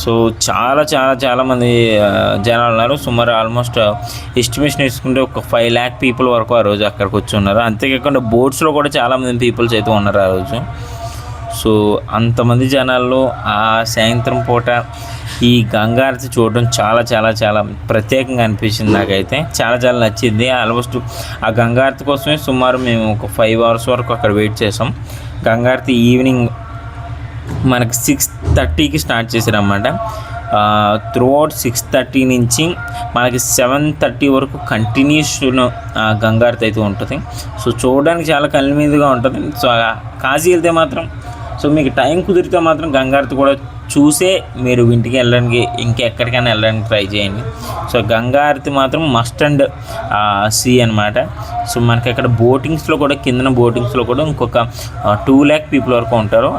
So చాలామంది జనాలు ఉన్నారు. సుమారు ఆల్మోస్ట్ ఎస్టిమేషన్ తీసుకుంటే ఒక 5 lakh పీపుల్ వరకు ఆ రోజు అక్కడికి వచ్చి ఉన్నారు. అంతేకాకుండా బోట్స్లో కూడా చాలామంది పీపుల్స్ అయితే ఉన్నారు ఆ రోజు. సో అంతమంది జనాల్లో ఆ సాయంత్రం పూట ఈ గంగారతి చూడడం చాలా ప్రత్యేకంగా అనిపించింది. నాకైతే చాలా నచ్చింది. ఆల్మోస్ట్ ఆ గంగారతి కోసమే సుమారు మేము ఒక 5 hours వరకు అక్కడ వెయిట్ చేసాం. గంగారతి ఈవినింగ్ మనకి 6:30కి స్టార్ట్ చేశారన్నమాట. త్రూఅవుట్ 6:30 నుంచి మనకి 7:30 వరకు కంటిన్యూస్ గంగారతి అయితే ఉంటుంది. సో చూడడానికి చాలా కళ్ళమీదుగా ఉంటుంది. సో కాశీ వెళ్తే మాత్రం సో మీకు టైం కుదిరితే మాత్రం గంగారతి కూడా చూసే మీరు ఇంటికి వెళ్ళడానికి ఇంకెక్కడికైనా వెళ్ళడానికి ట్రై చేయండి. సో గంగారతి మాత్రం మస్ట్ అండ్ సీ అనమాట. సో మనకి అక్కడ బోటింగ్స్లో కూడా కిందన బోటింగ్స్లో కూడా ఇంకొక 2 lakh పీపుల్ వరకు ఉంటారు.